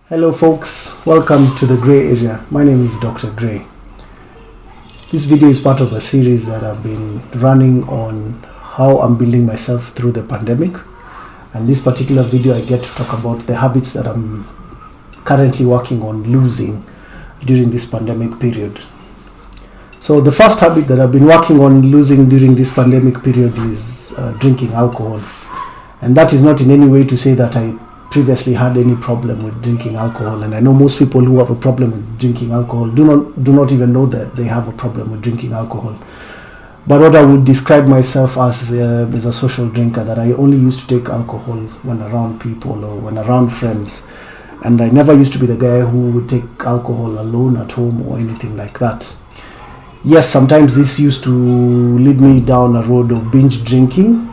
Hello folks, welcome to the Grey Area. My name is Dr. Grey. This video is part of a series that I've been running on how I'm building myself through the pandemic. And this particular video I get to talk about the habits that I'm currently working on losing during this pandemic period. So the first habit that I've been working on losing during this pandemic period is drinking alcohol. And that is not in any way to say that I previously had any problem with drinking alcohol, and I know most people who have a problem with drinking alcohol do not even know that they have a problem with drinking alcohol. But what I would describe myself as is a social drinker, that I only used to take alcohol when around people or when around friends, and I never used to be the guy who would take alcohol alone at home or anything like that. Yes, sometimes this used to lead me down a road of binge drinking,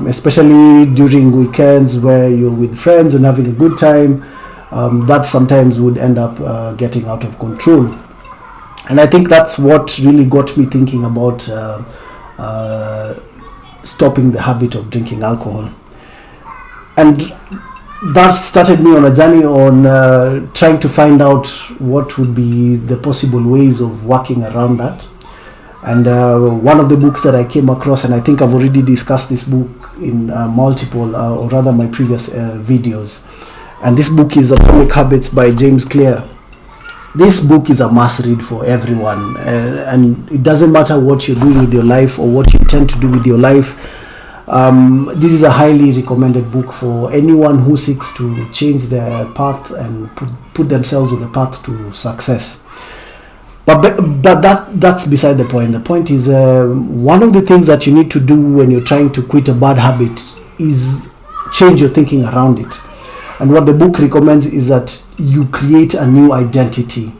especially during weekends where you're with friends and having a good time. That sometimes would end up getting out of control. And I think that's what really got me thinking about stopping the habit of drinking alcohol. And that started me on a journey on trying to find out what would be the possible ways of working around that. And one of the books that I came across, and I think I've already discussed this book in multiple, or rather my previous videos. And this book is Atomic Habits by James Clear. This book is a must read for everyone. And it doesn't matter what you're doing with your life or what you intend to do with your life. This is a highly recommended book for anyone who seeks to change their path and put themselves on the path to success. But that's beside the point. The point is one of the things that you need to do when you're trying to quit a bad habit is change your thinking around it. And what the book recommends is that you create a new identity.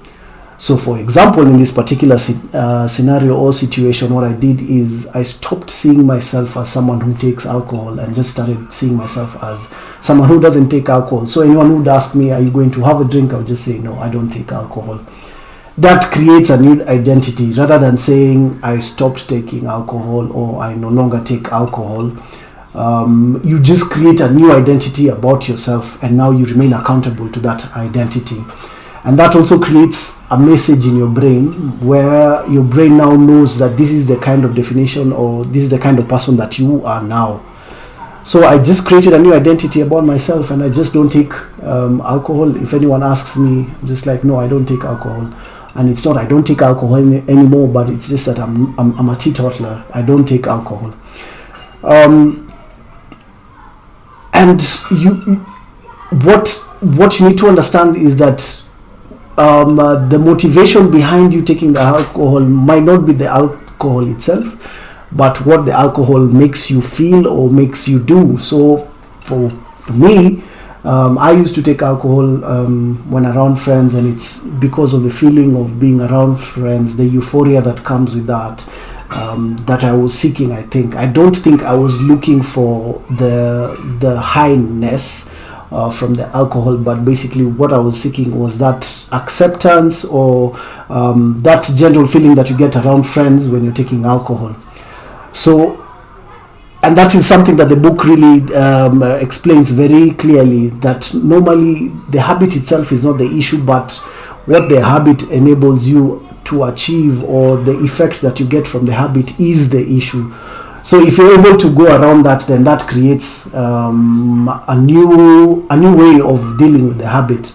So for example, in this particular scenario or situation, what I did is I stopped seeing myself as someone who takes alcohol and just started seeing myself as someone who doesn't take alcohol. So anyone who'd ask me, are you going to have a drink? I'll just say, no, I don't take alcohol. That creates a new identity rather than saying I stopped taking alcohol or I no longer take alcohol. You just create a new identity about yourself, and now you remain accountable to that identity. And that also creates a message in your brain where your brain now knows that this is the kind of definition or this is the kind of person that you are now. So I just created a new identity about myself, and I just don't take alcohol. If anyone asks me, I'm just like, no, I don't take alcohol. And it's not I don't take alcohol anymore, but it's just that I'm a teetotaler. I don't take alcohol. And what you need to understand is that the motivation behind you taking the alcohol might not be the alcohol itself, but what the alcohol makes you feel or makes you do. So for me, I used to take alcohol when around friends, and it's because of the feeling of being around friends, the euphoria that comes with that, that I was seeking. I don't think I was looking for the highness from the alcohol, but basically what I was seeking was that acceptance or that general feeling that you get around friends when you're taking alcohol. So, and that is something that the book really explains very clearly, that normally the habit itself is not the issue, but what the habit enables you to achieve or the effect that you get from the habit is the issue. So if you're able to go around that, then that creates a new way of dealing with the habit.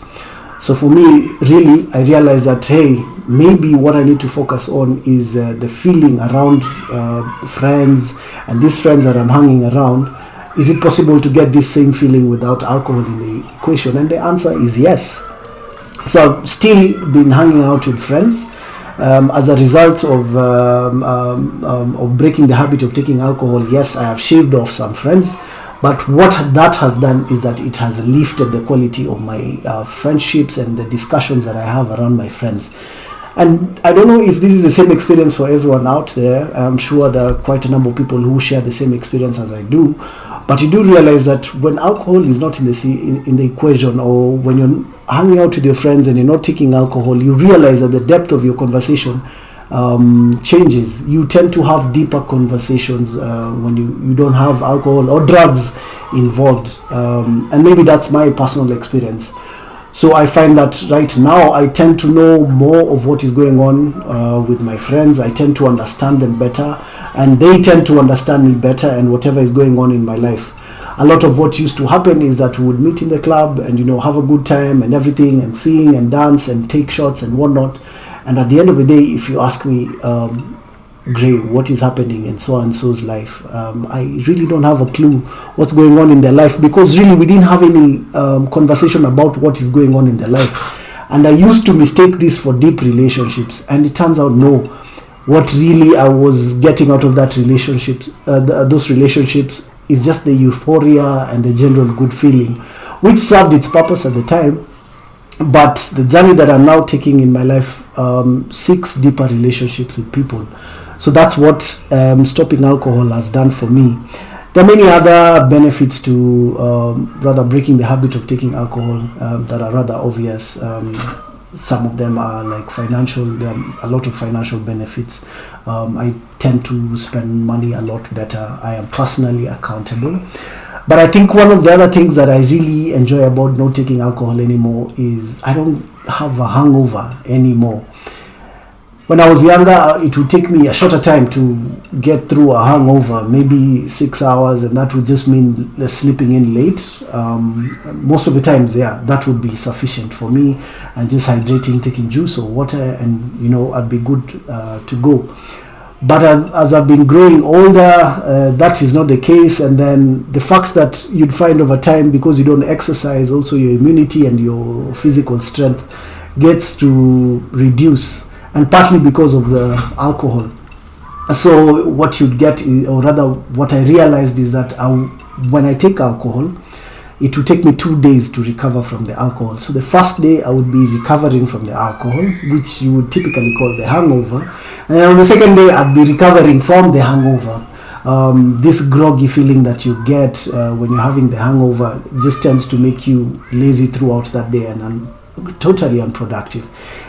So for me, really, I realized that, hey, maybe what I need to focus on is the feeling around friends, and these friends that I'm hanging around. Is it possible to get this same feeling without alcohol in the equation? And the answer is yes. So I've still been hanging out with friends. As a result of breaking the habit of taking alcohol, yes, I have shaved off some friends. But what that has done is that it has lifted the quality of my friendships and the discussions that I have around my friends. And I don't know if this is the same experience for everyone out there. I'm sure there are quite a number of people who share the same experience as I do. But you do realize that when alcohol is not in the equation, or when you're hanging out with your friends and you're not taking alcohol, you realize that the depth of your conversation changes. You tend to have deeper conversations when you don't have alcohol or drugs involved. And maybe that's my personal experience. So I find that right now I tend to know more of what is going on with my friends. I tend to understand them better, and they tend to understand me better and whatever is going on in my life. A lot of what used to happen is that we would meet in the club and, have a good time and everything, and sing and dance and take shots and whatnot. And at the end of the day, if you ask me, Gray, what is happening in so and so's life, I really don't have a clue what's going on in their life, because really we didn't have any conversation about what is going on in their life. And I used to mistake this for deep relationships, and it turns out no. What really I was getting out of that those relationships, is just the euphoria and the general good feeling, which served its purpose at the time. But the journey that I'm now taking in my life seeks deeper relationships with people. So that's what stopping alcohol has done for me. There are many other benefits to rather breaking the habit of taking alcohol that are rather obvious. Some of them are like financial. There are a lot of financial benefits. I tend to spend money a lot better. I am personally accountable. But I think one of the other things that I really enjoy about not taking alcohol anymore is I don't have a hangover anymore. When I was younger, it would take me a shorter time to get through a hangover, maybe 6 hours, and that would just mean sleeping in late. Most of the times, that would be sufficient for me, and just hydrating, taking juice or water, and I'd be good to go. But as I've been growing older, that is not the case. And then the fact that you'd find over time, because you don't exercise, also your immunity and your physical strength gets to reduce, and partly because of the alcohol. So what you'd get, or rather what I realized, is that when I take alcohol, it would take me 2 days to recover from the alcohol. So the first day I would be recovering from the alcohol, which you would typically call the hangover. And then on the second day I'd be recovering from the hangover. This groggy feeling that you get when you're having the hangover just tends to make you lazy throughout that day and totally unproductive.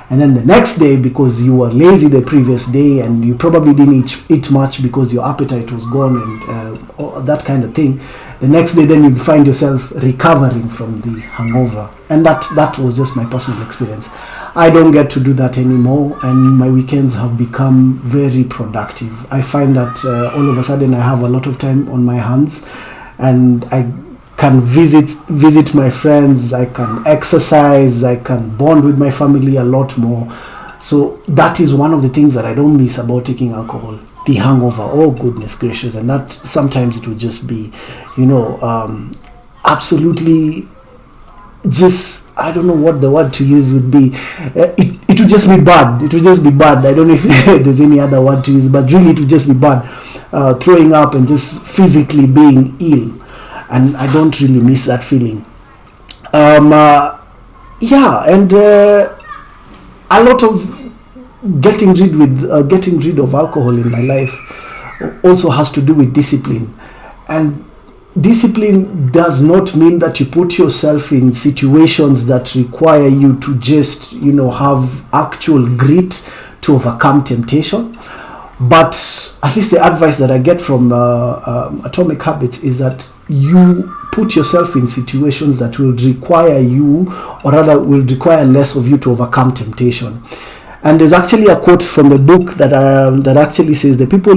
And then the next day, because you were lazy the previous day and you probably didn't eat much because your appetite was gone and that kind of thing, the next day then you'd find yourself recovering from the hangover. And that was just my personal experience. I don't get to do that anymore, and my weekends have become very productive. I find that all of a sudden I have a lot of time on my hands, and I can visit my friends, I can exercise, I can bond with my family a lot more. So that is one of the things that I don't miss about taking alcohol, the hangover. Oh goodness gracious. And that sometimes it would just be, absolutely just, I don't know what the word to use would be. It would just be bad. It would just be bad. I don't know if there's any other word to use, but really it would just be bad. Throwing up and just physically being ill. And I don't really miss that feeling. And a lot of getting rid of alcohol in my life also has to do with discipline. And discipline does not mean that you put yourself in situations that require you to just, have actual grit to overcome temptation. But at least the advice that I get from Atomic Habits is that you put yourself in situations that will require you, or rather will require less of you to overcome temptation. And there's actually a quote from the book that actually says the people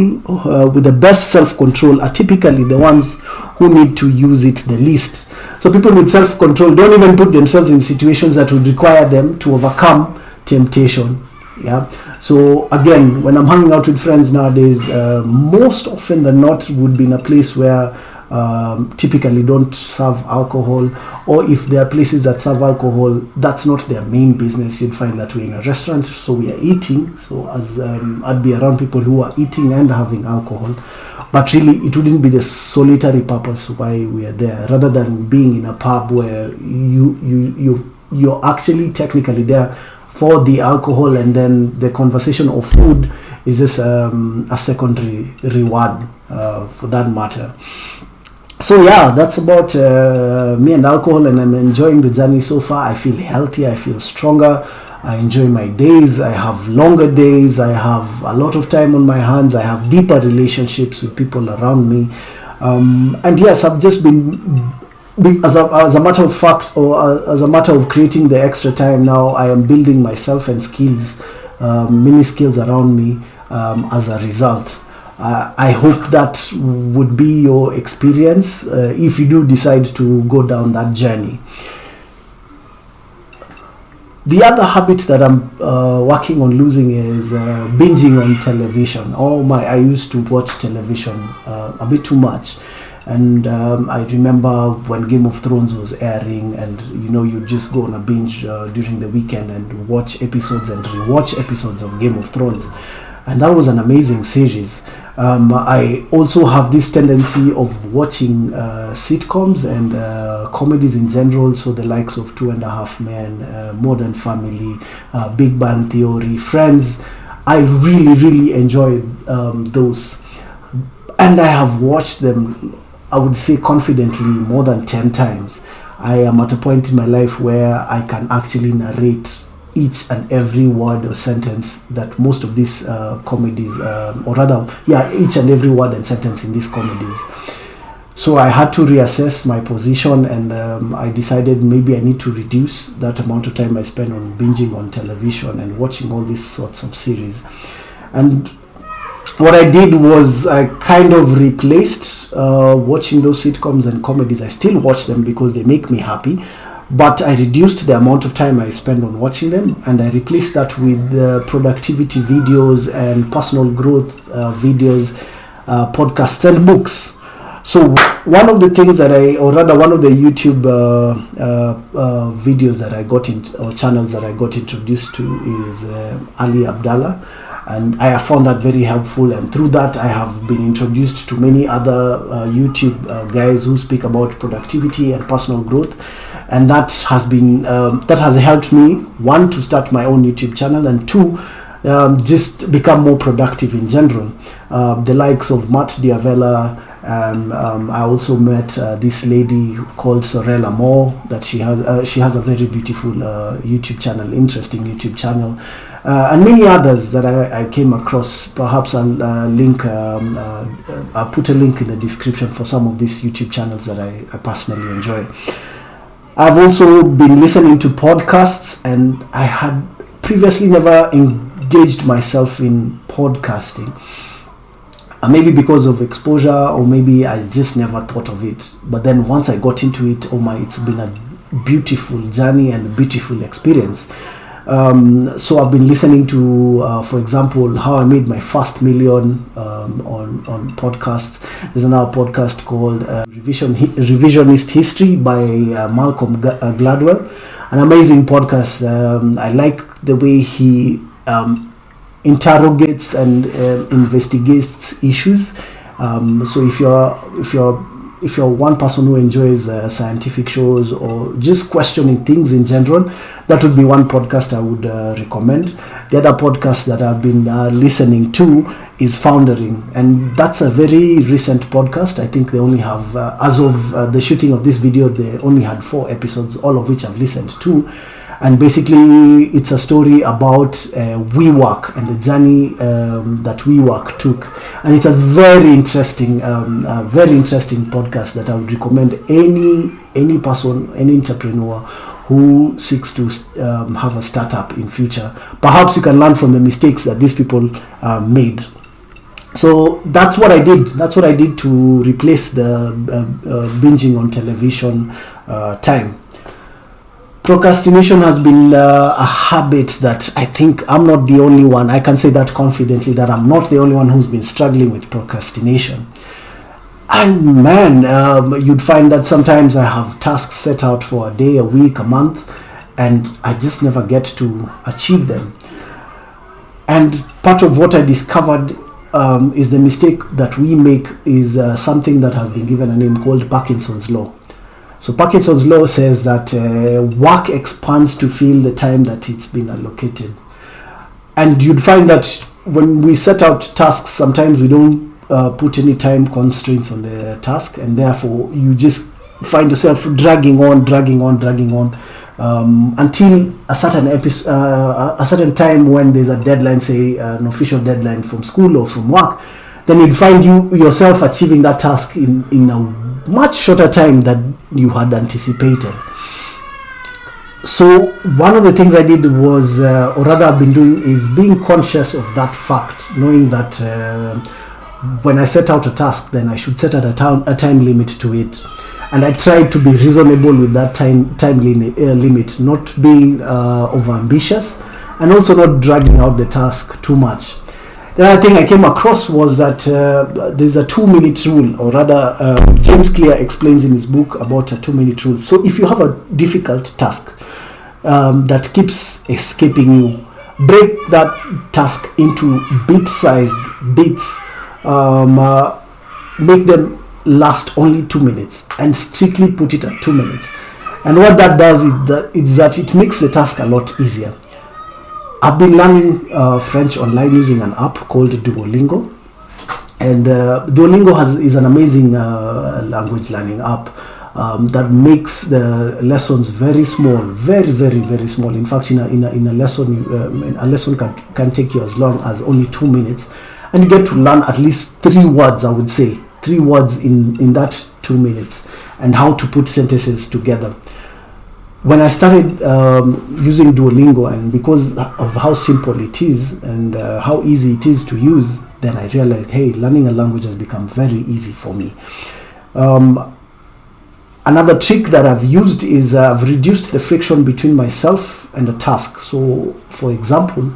with the best self-control are typically the ones who need to use it the least. So people with self-control don't even put themselves in situations that would require them to overcome temptation. Yeah. So again, when I'm hanging out with friends nowadays, most often than not would be in a place where typically don't serve alcohol, or if there are places that serve alcohol, that's not their main business. You'd find that we're in a restaurant, so we are eating. So as I'd be around people who are eating and having alcohol, but really it wouldn't be the solitary purpose why we are there, rather than being in a pub where you're actually technically there for the alcohol, and then the conversation of food is just a secondary reward for that matter. So yeah, that's about me and alcohol, and I'm enjoying the journey so far. I feel healthy, I feel stronger, I enjoy my days, I have longer days, I have a lot of time on my hands, I have deeper relationships with people around me. And yes, I've just been as a matter of fact, or as a matter of creating the extra time, now I am building myself and skills, many skills around me as a result. I hope that would be your experience if you do decide to go down that journey. The other habit that I'm working on losing is binging on television. I used to watch television a bit too much. And I remember when Game of Thrones was airing, and you just go on a binge during the weekend and watch episodes and rewatch episodes of Game of Thrones. And that was an amazing series. I also have this tendency of watching sitcoms and comedies in general, so the likes of 2.5 Men, Modern Family, Big Bang Theory, Friends. I really, really enjoy those. And I have watched them, I would say confidently, more than 10 times. I am at a point in my life where I can actually narrate each and every word or sentence that most of these comedies, each and every word and sentence in these comedies. So I had to reassess my position, and I decided maybe I need to reduce that amount of time I spend on binging on television and watching all these sorts of series. And what I did was I kind of replaced watching those sitcoms and comedies. I still watch them because they make me happy, but I reduced the amount of time I spend on watching them, and I replaced that with productivity videos and personal growth videos, podcasts and books. So one of the things one of the YouTube videos that I got into, or channels that I got introduced to, is Ali Abdallah. And I have found that very helpful, and through that I have been introduced to many other YouTube guys who speak about productivity and personal growth, and that has helped me, one, to start my own YouTube channel, and two, just become more productive in general. The likes of Matt Diavella, I also met this lady called Sorella Moore, that she has a very beautiful YouTube channel, interesting YouTube channel. And many others that I came across. Perhaps I'll put a link in the description for some of these YouTube channels that I personally enjoy. I've also been listening to podcasts, and I had previously never engaged myself in podcasting. Maybe because of exposure, or maybe I just never thought of it. But then once I got into it, it's been a beautiful journey and a beautiful experience. So I've been listening to, for example, How I Made My First Million on podcasts. There's another podcast called Revisionist History by Malcolm Gladwell. An amazing podcast. I like the way he interrogates and investigates issues. So if you're one person who enjoys scientific shows or just questioning things in general, that would be one podcast I would recommend. The other podcast that I've been listening to is Foundering, and that's a very recent podcast. I think they only have, as of the shooting of this video, they only had 4 episodes, all of which I've listened to. And basically, it's a story about WeWork and the journey that WeWork took. And it's a very interesting podcast that I would recommend any person, any entrepreneur who seeks to have a startup in future. Perhaps you can learn from the mistakes that these people made. So that's what I did. That's what I did to replace the binging on television time. Procrastination has been a habit that I think I'm not the only one. I can say that confidently, that I'm not the only one who's been struggling with procrastination. And man, you'd find that sometimes I have tasks set out for a day, a week, a month, and I just never get to achieve them. And part of what I discovered is the mistake that we make is something that has been given a name called Parkinsons Law. So Parkinson's Law says that work expands to fill the time that it's been allocated. And you'd find that when we set out tasks, sometimes we don't put any time constraints on the task, and therefore you just find yourself dragging on until a certain time when there's a deadline, say an official deadline from school or from work. then you'd find yourself achieving that task in a much shorter time than you had anticipated. So one of the things I did was, or rather I've been doing, is being conscious of that fact, knowing that when I set out a task, then I should set a time limit to it. And I tried to be reasonable with that time limit, not being over-ambitious, and also not dragging out the task too much. The other thing I came across was that there's a 2-minute rule, or rather James Clear explains in his book about a 2-minute rule. So if you have a difficult task that keeps escaping you, break that task into bit-sized bits, make them last only 2 minutes, and strictly put it at 2 minutes. And what that does is that it makes the task a lot easier. I've been learning French online using an app called Duolingo, and Duolingo is an amazing language learning app that makes the lessons very small, very, very, very small. In fact, in a lesson, a lesson can take you as long as only 2 minutes, and you get to learn at least 3 words. I would say 3 words in that 2 minutes, and how to put sentences together. When I started using Duolingo, and because of how simple it is and how easy it is to use, then I realized, hey, learning a language has become very easy for me. Another trick that I've used is I've reduced the friction between myself and a task. So, for example,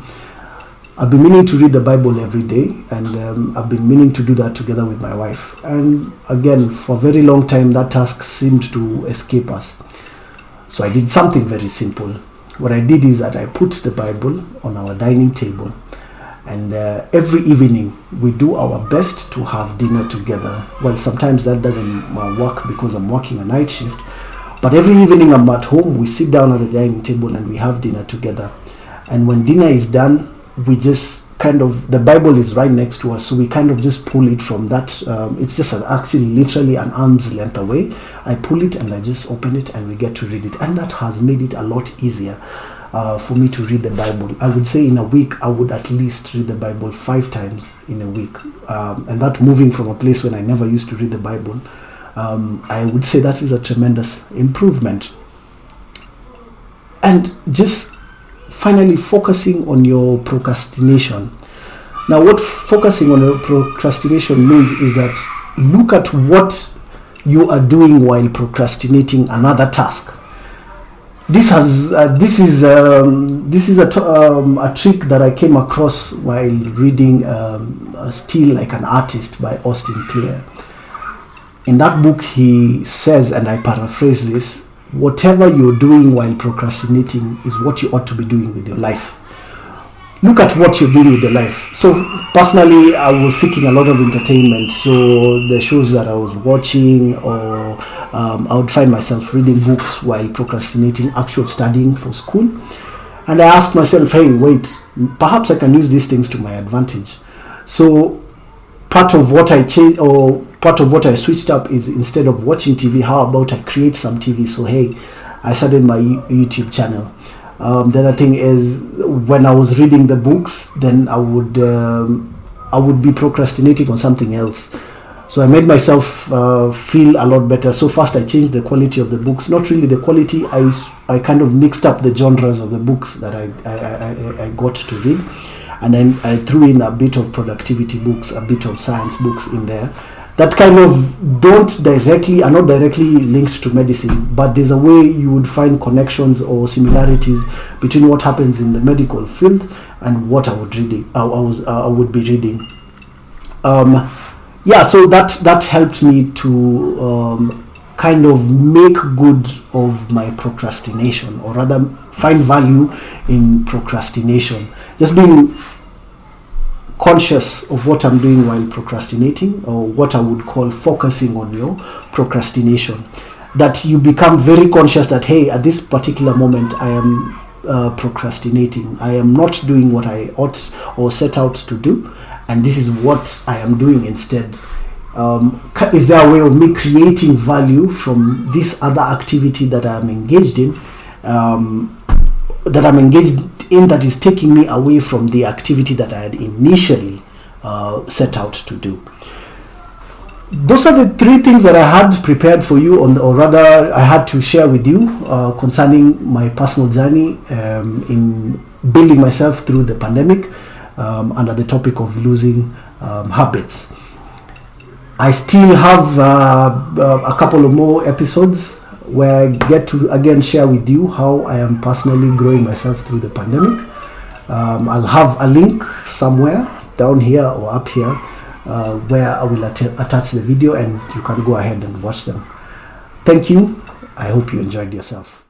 I've been meaning to read the Bible every day, and I've been meaning to do that together with my wife. And again, for a very long time, that task seemed to escape us. So I did something very simple. What I did is that I put the Bible on our dining table, and every evening we do our best to have dinner together. Well, sometimes that doesn't work because I'm working a night shift, but every evening I'm at home, we sit down at the dining table and we have dinner together. And when dinner is done, we just the Bible is right next to us, so we kind of just pull it from that. It's just actually literally an arm's length away. I pull it and I just open it, and we get to read it. And that has made it a lot easier for me to read the Bible. I would say in a week, I would at least read the Bible 5 times in a week. And that, moving from a place when I never used to read the Bible, I would say that is a tremendous improvement. And just finally, focusing on your procrastination. Now, what focusing on your procrastination means is that look at what you are doing while procrastinating another task. This is a trick that I came across while reading Still Like an Artist by Austin Kleon. In that book, he says, and I paraphrase this, whatever you're doing while procrastinating is what you ought to be doing with your life. Look at what you're doing with your life. So personally, I was seeking a lot of entertainment. So the shows that I was watching, or I would find myself reading books while procrastinating actual studying for school. And I asked myself, hey, wait, perhaps I can use these things to my advantage. So part of what I changed, or part of what I switched up, is instead of watching TV, how about I create some TV? So hey, I started my YouTube channel. The other thing is, when I was reading the books, then I would be procrastinating on something else. So I made myself feel a lot better. So first I changed the quality of the books. Not really the quality, I kind of mixed up the genres of the books that I got to read. And then I threw in a bit of productivity books, a bit of science books in there, that kind of are not directly linked to medicine, but there's a way you would find connections or similarities between what happens in the medical field and what I would be reading. So that helped me to kind of make good of my procrastination, or rather find value in procrastination. Just being conscious of what I'm doing while procrastinating, or what I would call focusing on your procrastination. That you become very conscious that, hey, at this particular moment I am procrastinating. I am not doing what I ought or set out to do, and this is what I am doing instead. Is there a way of me creating value from this other activity that I am engaged in, that is taking me away from the activity that I had initially set out to do. Those are the 3 things that I had prepared for you, or rather I had to share with you concerning my personal journey in building myself through the pandemic under the topic of losing habits. I still have a couple of more episodes where I get to again share with you how I am personally growing myself through the pandemic. I'll have a link somewhere down here or up here where I will attach the video, and you can go ahead and watch them. Thank you. I hope you enjoyed yourself.